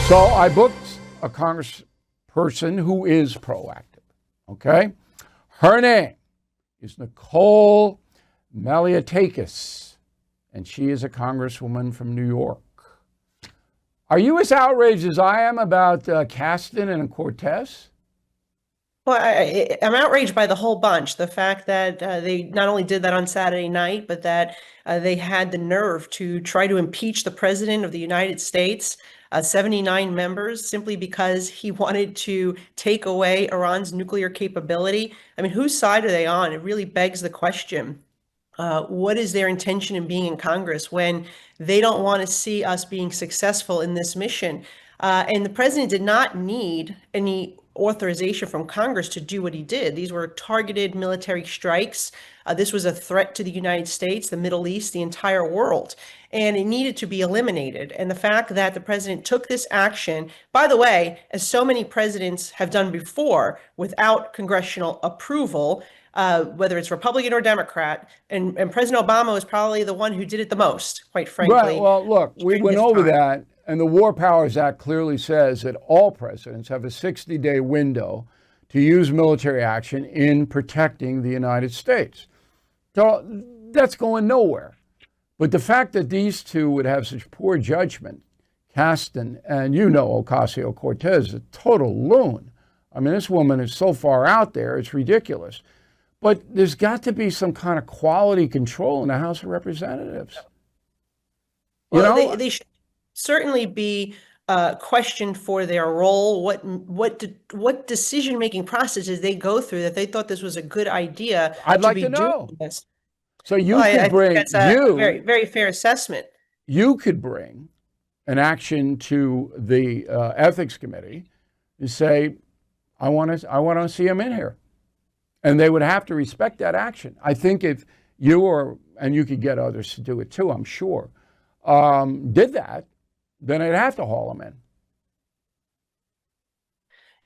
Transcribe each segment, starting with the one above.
So I booked a congressperson who is proactive, okay? Her name is Nicole Malliotakis, and she is a congresswoman from New York. Are you as outraged as I am about Kasten and Cortez? Well, I'm outraged by the whole bunch. The fact that they not only did that on Saturday night, but that they had the nerve to try to impeach the president of the United States, 79 members, simply because he wanted to take away Iran's nuclear capability. I mean, whose side are they on? It really begs the question. What is their intention in being in Congress when they don't want to see us being successful in this mission? And the president did not need any authorization from Congress to do what he did. These were targeted military strikes. This was a threat to the United States, the Middle East, the entire world, and it needed to be eliminated. And the fact that the president took this action, by the way, as so many presidents have done before, without congressional approval, whether it's Republican or Democrat, and President Obama is probably the one who did it the most, quite frankly. Right. Well, look, we went over that, and the War Powers Act clearly says that all presidents have a 60-day window to use military action in protecting the United States. So that's going nowhere. But the fact that these two would have such poor judgment, Kasten and Ocasio-Cortez, a total loon. I mean, this woman is so far out there, it's ridiculous. But there's got to be some kind of quality control in the House of Representatives. They should certainly be questioned for their role. What decision-making processes they go through that they thought this was a good idea. I'd like to know. This. So you could bring that's a very, very fair assessment. You could bring an action to the ethics committee and say, I want to see him in here. And they would have to respect that action. I think if you and you could get others to do it too, I'm sure, did that, then they'd have to haul him in.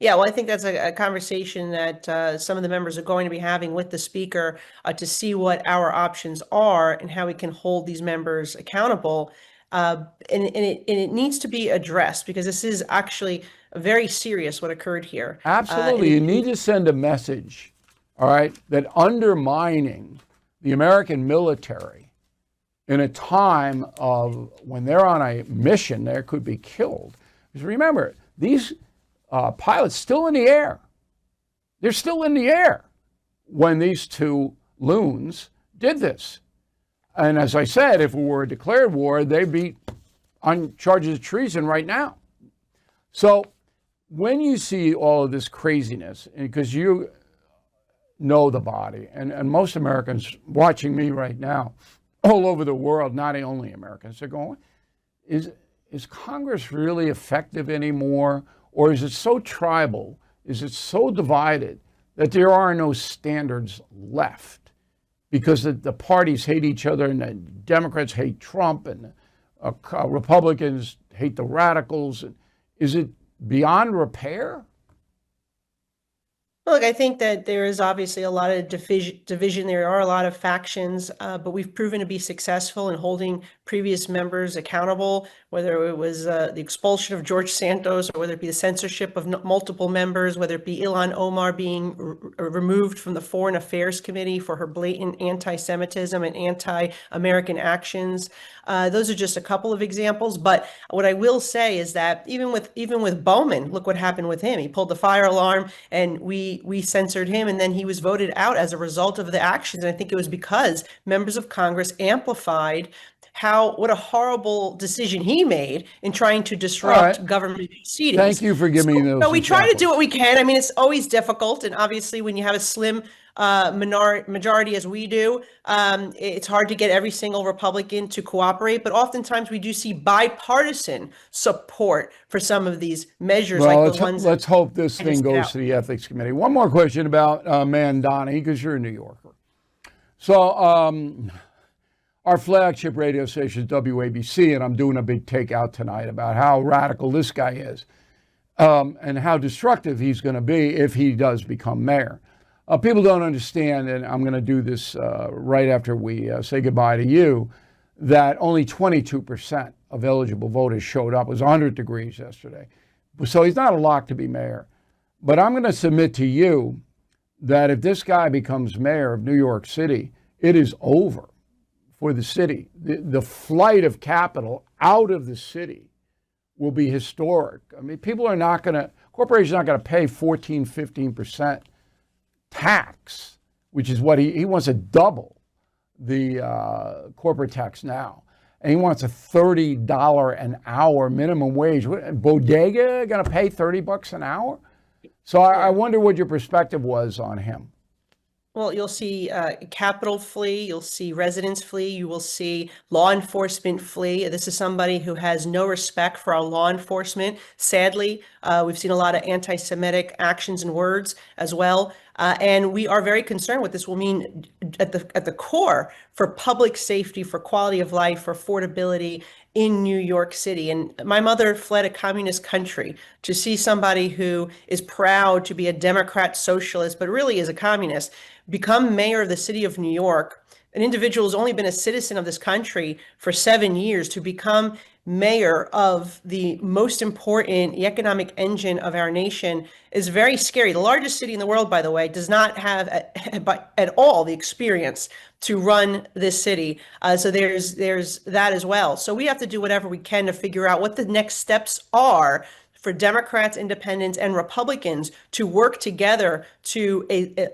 Yeah, well, I think that's a conversation that some of the members are going to be having with the speaker to see what our options are and how we can hold these members accountable. And it needs to be addressed because this is actually very serious what occurred here. Absolutely. You need to send a message, all right, that undermining the American military in a time of when they're on a mission, they could be killed. Because remember, these pilots still in the air. They're still in the air when these two loons did this. And as I said, if it were a declared war, they'd be on charges of treason right now. So when you see all of this craziness, because you know the body, and most Americans watching me right now, all over the world, not only Americans, they're going, is Congress really effective anymore? Or is it so tribal, is it so divided that there are no standards left? Because the parties hate each other, and the Democrats hate Trump, and Republicans hate the radicals. Is it beyond repair? Look, I think that there is obviously a lot of division. There are a lot of factions, but we've proven to be successful in holding previous members accountable, whether it was the expulsion of George Santos or whether it be the censorship of multiple members, whether it be Ilhan Omar being removed from the Foreign Affairs Committee for her blatant anti-Semitism and anti-American actions. Those are just a couple of examples. But what I will say is that even with Bowman, look what happened with him. He pulled the fire alarm, and we censored him, and then he was voted out as a result of the actions. And I think it was because members of Congress amplified what a horrible decision he made in trying to disrupt government proceedings. Thank you for giving me those. So we try to do what we can. I mean, it's always difficult, and obviously when you have a slim majority as we do, it's hard to get every single Republican to cooperate, but oftentimes we do see bipartisan support for some of these measures. Well, like the ones. Let's hope this thing goes to the Ethics Committee. One more question about Mandani, because you're a New Yorker. So our flagship radio station is WABC, and I'm doing a big takeout tonight about how radical this guy is and how destructive he's going to be if he does become mayor. People don't understand, and I'm going to do this right after we say goodbye to you, that only 22% of eligible voters showed up. It was 100 degrees yesterday. So he's not a lock to be mayor. But I'm going to submit to you that if this guy becomes mayor of New York City, it is over for the city. The flight of capital out of the city will be historic. I mean, corporations are not going to pay 14, 15% tax, which is what he wants to double the corporate tax now. And he wants a $30 an hour minimum wage. Bodega going to pay $30 an hour? So I wonder what your perspective was on him. Well, you'll see capital flee, you'll see residents flee, you will see law enforcement flee. This is somebody who has no respect for our law enforcement. Sadly, we've seen a lot of anti-Semitic actions and words as well. And we are very concerned what this will mean at the core for public safety, for quality of life, for affordability in New York City. And my mother fled a communist country. To see somebody who is proud to be a Democrat socialist, but really is a communist, become mayor of the city of New York, an individual who's only been a citizen of this country for 7 years, to become mayor of the most important economic engine of our nation is very scary. The largest city in the world, by the way, does not have at all the experience to run this city. So there's that as well. So we have to do whatever we can to figure out what the next steps are for Democrats, independents, and Republicans to work together to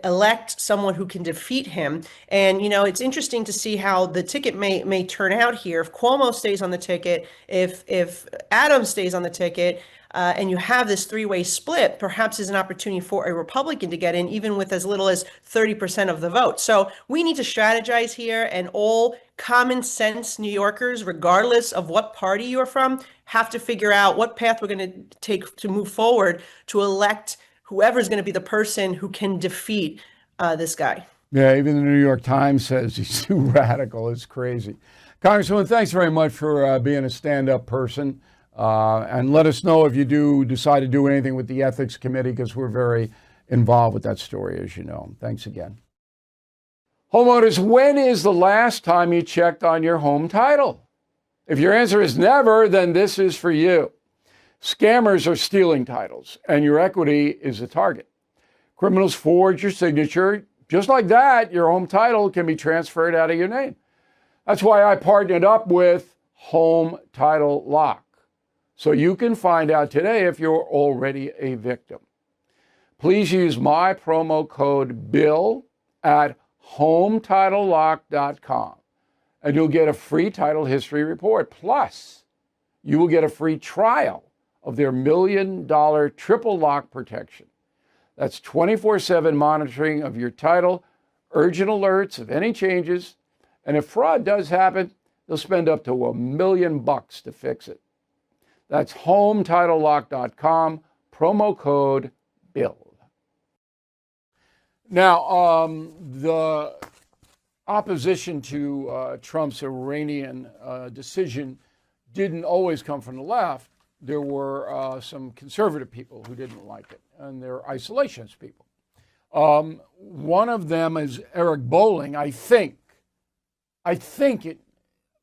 elect someone who can defeat him. And, you know, it's interesting to see how the ticket may turn out here. If Cuomo stays on the ticket, if Adams stays on the ticket, and you have this three-way split, perhaps is an opportunity for a Republican to get in, even with as little as 30% of the vote. So we need to strategize here, and all common sense New Yorkers, regardless of what party you're from, have to figure out what path we're going to take to move forward to elect whoever's going to be the person who can defeat this guy. Yeah, even the New York Times says he's too radical. It's crazy. Congresswoman, thanks very much for being a stand-up person. And let us know if you do decide to do anything with the Ethics Committee, because we're very involved with that story, as you know. Thanks again. Homeowners, when is the last time you checked on your home title? If your answer is never, then this is for you. Scammers are stealing titles, and your equity is a target. Criminals forge your signature. Just like that, your home title can be transferred out of your name. That's why I partnered up with Home Title Lock, so you can find out today if you're already a victim. Please use my promo code BILL at HometitleLock.com, and you'll get a free title history report. Plus, you will get a free trial of their $1 million triple lock protection. That's 24/7 monitoring of your title, urgent alerts of any changes, and if fraud does happen, they'll spend up to $1 million to fix it. That's HometitleLock.com, promo code BILL. Now, the opposition to Trump's Iranian decision didn't always come from the left. There were some conservative people who didn't like it, and they're isolationist people. One of them is Eric Bolling, I think it,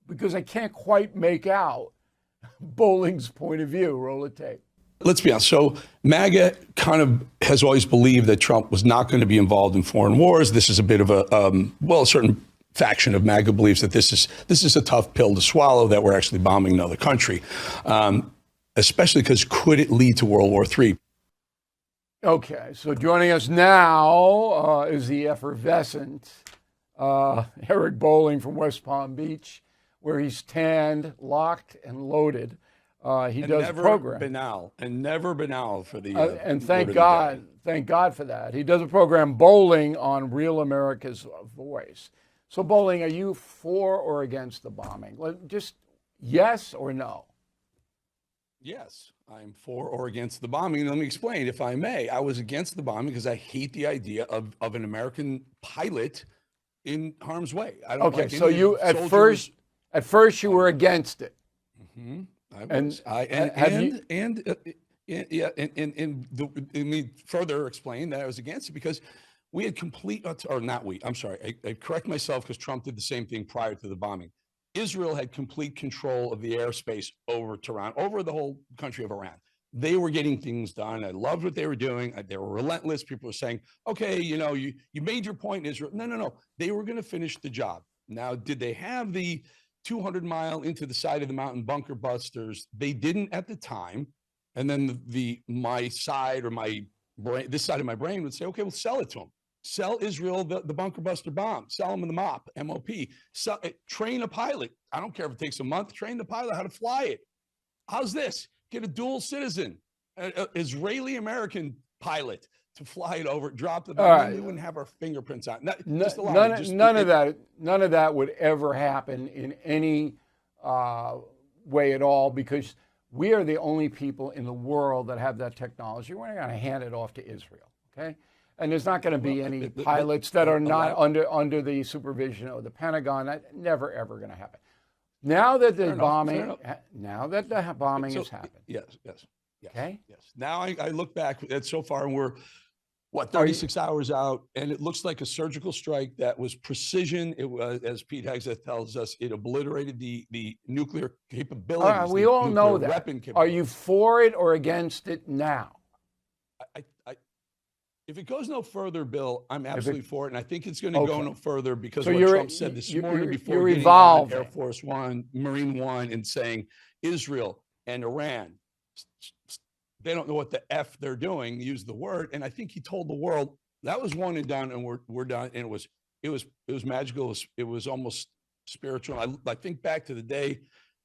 because I can't quite make out Bolling's point of view. Roll the tape. Let's be honest. So MAGA kind of has always believed that Trump was not going to be involved in foreign wars. This is a bit of a certain faction of MAGA believes that this is a tough pill to swallow, that we're actually bombing another country, especially because could it lead to World War III? Okay, so joining us now is the effervescent Eric Bolling from West Palm Beach, where he's tanned, locked, and loaded. He does a program. Never banal for the. And thank God for that. He does a program, Bolling, on Real America's Voice. So, Bolling, are you for or against the bombing? Just yes or no? Yes, I'm for or against the bombing. Let me explain, if I may. I was against the bombing because I hate the idea of an American pilot in harm's way. I don't like so you at first you were against it. Mm-hmm. Let me further explain that I was against it because we had I correct myself because Trump did the same thing prior to the bombing. Israel had complete control of the airspace over Tehran, over the whole country of Iran. They were getting things done. I loved what they were doing. They were relentless. People were saying, okay, you made your point in Israel. No. They were going to finish the job. Now, did they have the 200-mile into the side of the mountain bunker busters? They didn't at the time. And then my side or my brain, this side of my brain would say, okay, well, sell it to them. Sell Israel the bunker buster bomb. Sell them the MOP, MOP. Train a pilot. I don't care if it takes a month. Train the pilot how to fly it. How's this? Get a dual citizen, Israeli-American pilot to fly it over, drop the bomb. Right. We wouldn't have our fingerprints on. None of that would ever happen in any way at all, because we are the only people in the world that have that technology. We're not going to hand it off to Israel, okay? And there's not going to be any pilots that are not under the supervision of the Pentagon. That never ever going to happen. Now that the bombing has happened. Yes. Okay. Yes. Now I look back at so far, and we're 36 hours out, and it looks like a surgical strike that was precision. It was, as Pete Hegseth tells us, it obliterated the nuclear capabilities. We all know that. Weapon Are you for it or against it now? If it goes no further, Bill, I'm absolutely for it, and I think it's going to go no further because So what Trump said this morning before getting on Air Force One, Marine One, and saying Israel and Iran, they don't know what the F they're doing, use the word, and I think he told the world that was one and done, and we're done, and it was magical, it was almost spiritual. I think back to the day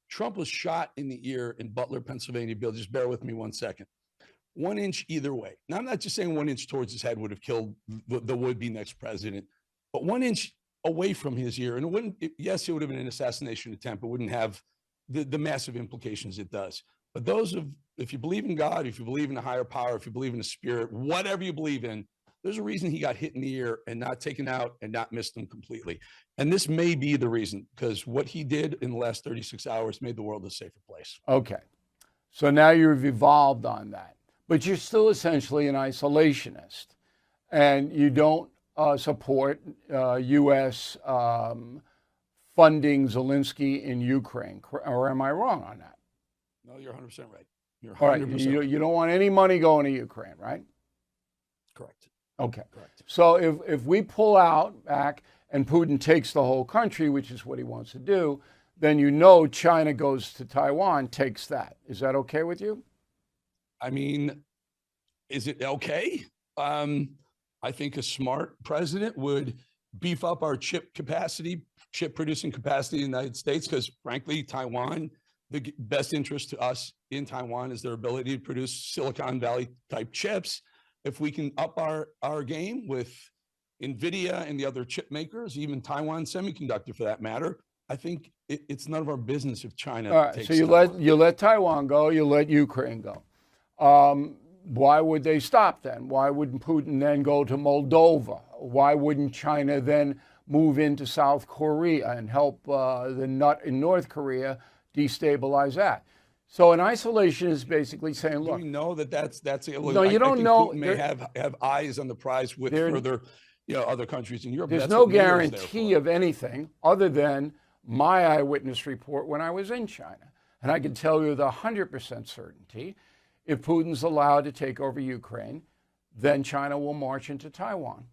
Trump was shot in the ear in Butler, Pennsylvania. Bill, just bear with me 1 second. 1 inch either way. Now, I'm not just saying 1 inch towards his head would have killed the would-be next president, but 1 inch away from his ear, and it wouldn't. Yes, it would have been an assassination attempt. It wouldn't have the massive implications it does. But if you believe in God, if you believe in a higher power, if you believe in a spirit, whatever you believe in, there's a reason he got hit in the ear and not taken out and not missed him completely. And this may be the reason, because what he did in the last 36 hours made the world a safer place. Okay. So now you've evolved on that. But you're still essentially an isolationist, and you don't support U.S. funding Zelensky in Ukraine, or am I wrong on that? No, you're 100% right. You're 100% All right. You don't want any money going to Ukraine, right? Correct. Okay. Correct. So if we pull out back and Putin takes the whole country, which is what he wants to do, then China goes to Taiwan, takes that. Is that okay with you? I mean, is it okay? I think a smart president would beef up our chip producing capacity in the United States, because frankly, Taiwan, the best interest to us in Taiwan is their ability to produce Silicon Valley type chips. If we can up our game with NVIDIA and the other chip makers, even Taiwan Semiconductor for that matter, I think it's none of our business if China takes so you let Taiwan go, you let Ukraine go. Why would they stop then? Why wouldn't Putin then go to Moldova? Why wouldn't China then move into South Korea and help the nut in North Korea destabilize that? So an isolation is basically saying, look. Do we know that's no, you don't know. Putin may have eyes on the prize with further, other countries in Europe. There's no guarantee of anything other than my eyewitness report when I was in China. And I can tell you with 100% certainty, if Putin's allowed to take over Ukraine, then China will march into Taiwan.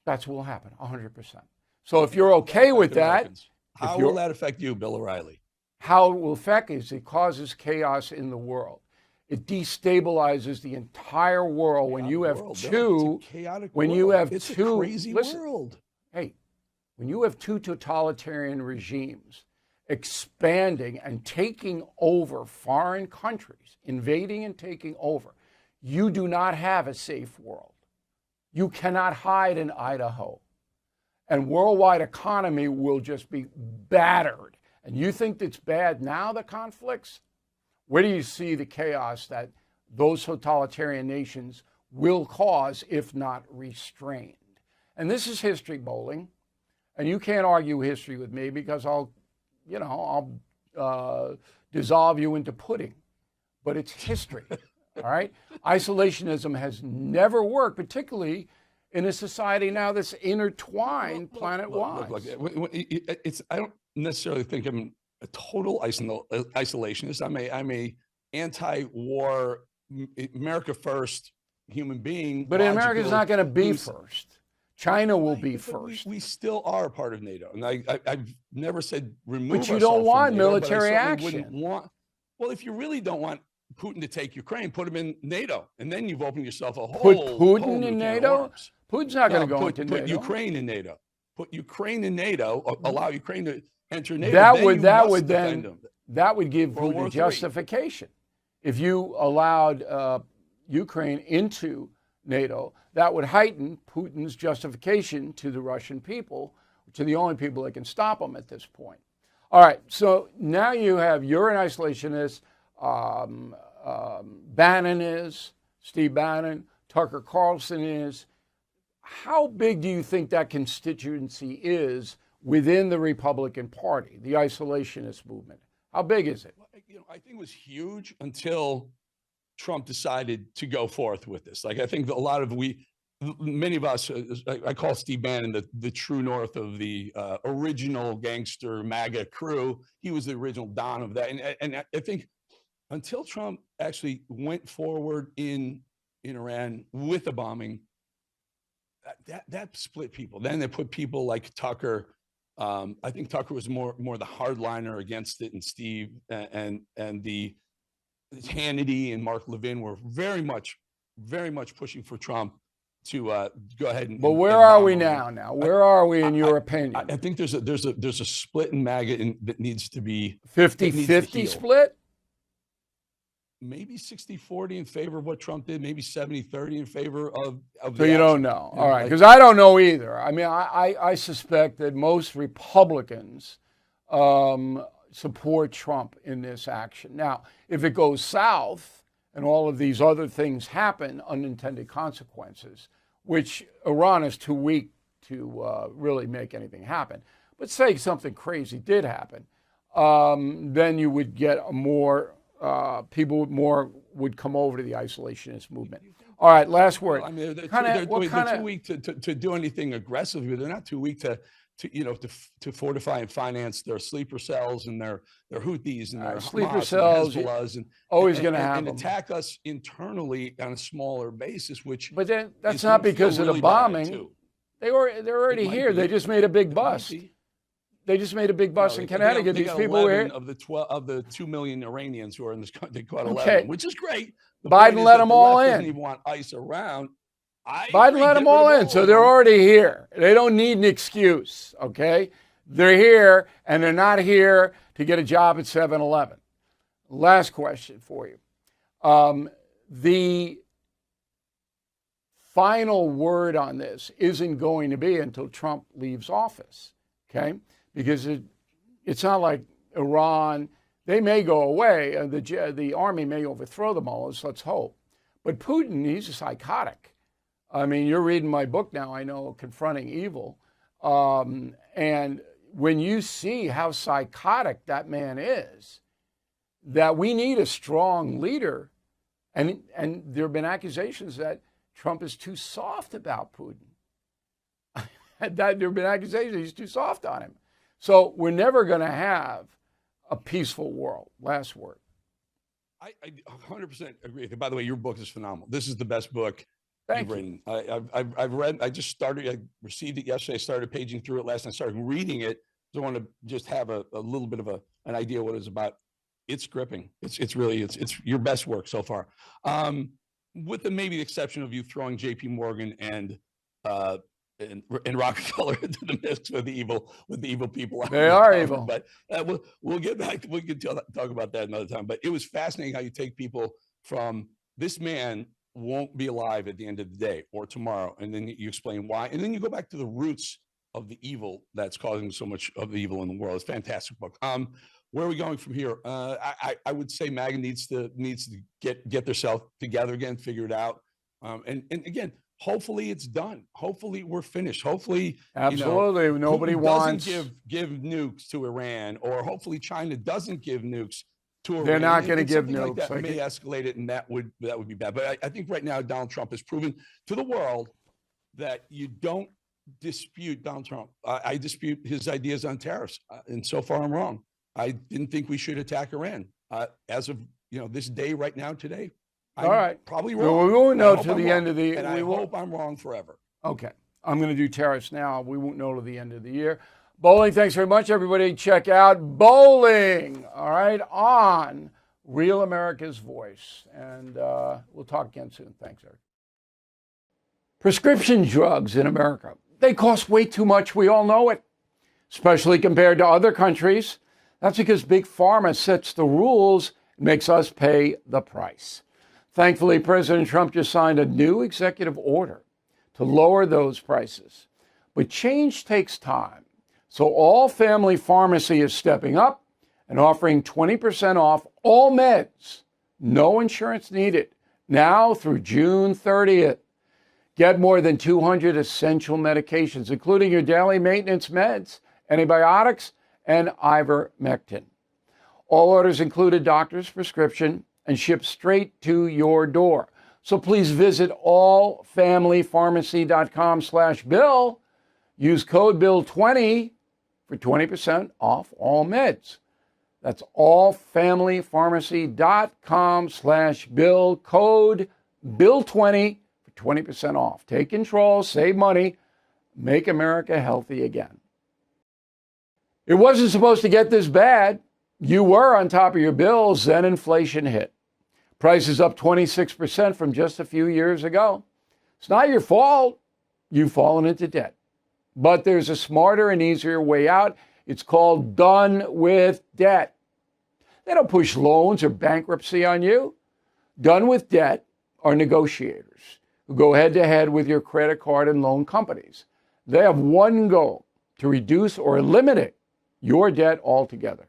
That's what will happen, 100%. So if you're okay with that. How will that affect you, BillO'Reilly? How it will affect is it causes chaos in the world. It destabilizes the entire world when you have two. When you have it's two. A crazy world. Hey, when you have two totalitarian regimes expanding and taking over foreign countries, invading and taking over, you do not have a safe world. You cannot hide in Idaho. And worldwide economy will just be battered. And you think it's bad now, the conflicts? Where do you see the chaos that those totalitarian nations will cause if not restrained? And this is history, Bolling. And you can't argue history with me because I'll dissolve you into pudding. But it's history, all right? Isolationism has never worked, particularly in a society now that's intertwined planet-wide. Look, necessarily think I'm a total isolationist. I'm a anti-war, America first human being. But America's not going to be who's- first. China will be but first. we still are a part of NATO, and I've never said remove. But you don't ourselves want from NATO, military but I certainly action. wouldn't want. Well, if you really don't want Putin to take Ukraine, put him in NATO, and then you've opened yourself a Put whole Putin new in can of NATO? worms. Putin's not going to go put into NATO. Ukraine in NATO. Put Ukraine in NATO. Allow Ukraine to enter NATO. That then would you that must would defend then them. that would give World Putin War III. justification. If you allowed Ukraine into NATO, that would heighten Putin's justification to the Russian people, to the only people that can stop him at this point. All right, so now you're an isolationist. Bannon is, Steve Bannon, Tucker Carlson is. How big do you think that constituency is within the Republican Party, the isolationist movement? How big is it? I think it was huge until Trump decided to go forth with this. Like, I think a lot of many of us, I call Steve Bannon the true north of the original gangster MAGA crew. He was the original Don of that. And I think until Trump actually went forward in Iran with the bombing, that split people. Then they put people like Tucker. I think Tucker was more the hardliner against it, and Steve and the Hannity and Mark Levin were very much pushing for Trump to go ahead and. But where are we now? Now, where are we in your opinion? I think there's a split in MAGA that needs to be 50-50 split? Maybe 60-40 in favor of what Trump did, maybe 70-30 in favor of So you don't know. All right, because I don't know either. I mean, I suspect that most Republicans support Trump in this action. Now, if it goes south and all of these other things happen, unintended consequences, which Iran is too weak to really make anything happen. But say something crazy did happen, then you would get more people would come over to the isolationist movement. All right, last word. I mean, they're too weak to do anything aggressively. They're not too weak to fortify and finance their sleeper cells and their Houthis and their sleeper Hamas cells, and Hezbollahs always going to have and them. attack us internally on a smaller basis. But then that's not because of the bombing. They're already here. They just made a big bust. They just made a big bust in Connecticut. These people were here. Of the 2 million Iranians who are in this country, they caught 11, Okay. which is great. The Biden let them all in. Doesn't even want ICE around. Biden let them all in, so they're already here. They don't need an excuse, okay? They're here, and they're not here to get a job at 7-Eleven. Last question for you. The final word on this isn't going to be until Trump leaves office, okay? Because it's not like Iran, they may go away, and the army may overthrow the mullahs, let's hope. But Putin, he's a psychotic. I mean, you're reading my book now, I know, Confronting Evil. And when you see how psychotic that man is, that we need a strong leader. And there have been accusations that Trump is too soft about Putin. There have been accusations he's too soft on him. So we're never going to have a peaceful world. Last word. I 100% agree. By the way, your book is phenomenal. This is the best book Thank you've you. written. I've read. I received it yesterday. I started paging through it last night. I started reading it. So I want to just have a little bit of an idea what it's about. It's gripping. It's really your best work so far. With maybe the exception of you throwing J.P. Morgan and Rockefeller into the mix with the evil people. They are evil. But we'll get back. We can talk about that another time. But it was fascinating how you take people from this man won't be alive at the end of the day or tomorrow, and then you explain why, and then you go back to the roots of the evil that's causing so much of the evil in the world. It's a fantastic book. Where are we going from here? I would say MAGA needs to get themselves together again, figure it out, and again. Hopefully it's done. Hopefully we're finished. Hopefully, absolutely, nobody wants doesn't give nukes to Iran, or hopefully China doesn't give nukes to Iran. They're not going to give nukes. Like that may escalate it, and that would be bad. But I think right now Donald Trump has proven to the world that you don't dispute Donald Trump. I dispute his ideas on tariffs, and so far I'm wrong. I didn't think we should attack Iran. As of this day, right now, today, I'm All right. probably Well, wrong. we won't I know hope till I'm the wrong. end of the. And we I won't. hope I'm wrong forever. Okay. I'm going to do tariffs now. We won't know till the end of the year. Bolling, thanks very much, everybody. Check out Bolling, all right, on Real America's Voice. And we'll talk again soon. Thanks, Eric. Prescription drugs in America, they cost way too much. We all know it, especially compared to other countries. That's because Big Pharma sets the rules and makes us pay the price. Thankfully, President Trump just signed a new executive order to lower those prices. But change takes time. So All Family Pharmacy is stepping up and offering 20% off all meds. No insurance needed. Now through June 30th. Get more than 200 essential medications, including your daily maintenance meds, antibiotics, and ivermectin. All orders include a doctor's prescription and shipped straight to your door. So please visit allfamilypharmacy.com/bill. Use code BILL20 for 20% off all meds. That's allfamilypharmacy.com/bill, code BILL20 for 20% off. Take control, save money, make America healthy again. It wasn't supposed to get this bad. You were on top of your bills, then inflation hit. Prices up 26% from just a few years ago. It's not your fault. You've fallen into debt. But there's a smarter and easier way out. It's called Done with Debt. They don't push loans or bankruptcy on you. Done with Debt are negotiators who go head to head with your credit card and loan companies. They have one goal: to reduce or eliminate your debt altogether.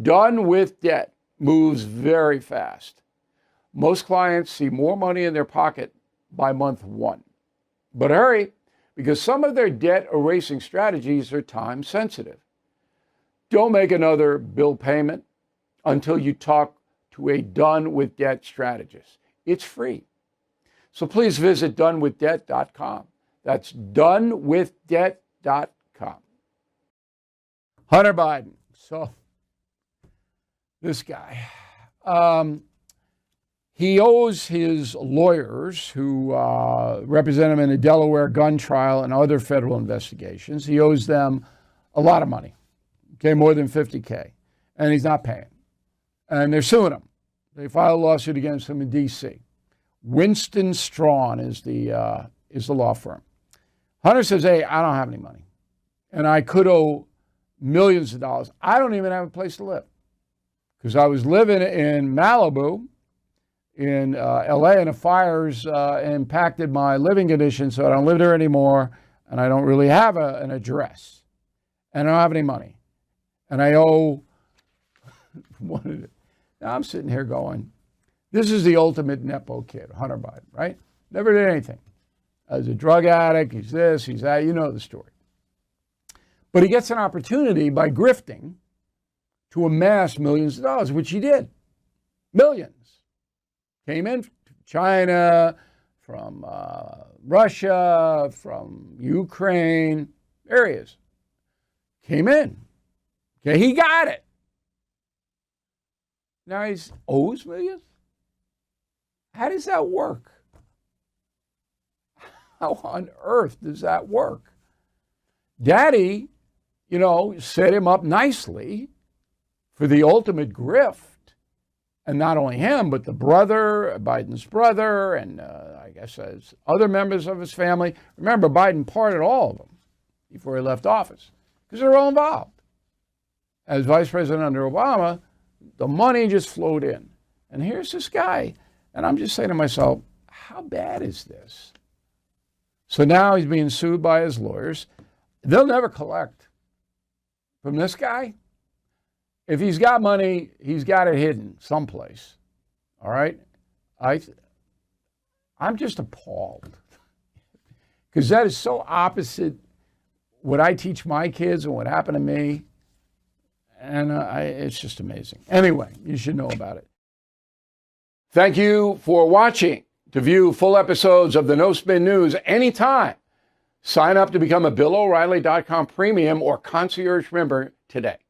Done with Debt moves very fast. Most clients see more money in their pocket by month one. But hurry, because some of their debt erasing strategies are time sensitive. Don't make another bill payment until you talk to a Done with Debt strategist. It's free. So please visit donewithdebt.com. That's donewithdebt.com. Hunter Biden. So this guy, he owes his lawyers who represent him in a Delaware gun trial and other federal investigations, he owes them a lot of money, okay, more than $50K, and he's not paying. And they're suing him. They filed a lawsuit against him in D.C. Winston Strawn is the law firm. Hunter says, hey, I don't have any money, and I could owe millions of dollars. I don't even have a place to live because I was living in Malibu, in LA, and the fires impacted my living conditions, so I don't live there anymore, and I don't really have an address, and I don't have any money, and I owe Now I'm sitting here going, this is the ultimate Nepo kid, Hunter Biden, right? Never did anything. As a drug addict, he's this, he's that, you know the story. But he gets an opportunity by grifting to amass millions of dollars, which he did. Millions. Came in from China, from Russia, from Ukraine, areas. Came in. Okay, he got it. Now he owes millions? How does that work? How on earth does that work? Daddy, set him up nicely for the ultimate grift. And not only him, but the brother, Biden's brother, and I guess as other members of his family. Remember, Biden pardoned all of them before he left office because they're all involved. As vice president under Obama, the money just flowed in. And here's this guy. And I'm just saying to myself, how bad is this? So now he's being sued by his lawyers. They'll never collect from this guy. If he's got money, he's got it hidden someplace. All right? I'm just appalled. Because that is so opposite what I teach my kids and what happened to me. And it's just amazing. Anyway, you should know about it. Thank you for watching. To view full episodes of the No Spin News anytime, Sign up to become a BillO'Reilly.com premium or concierge member today.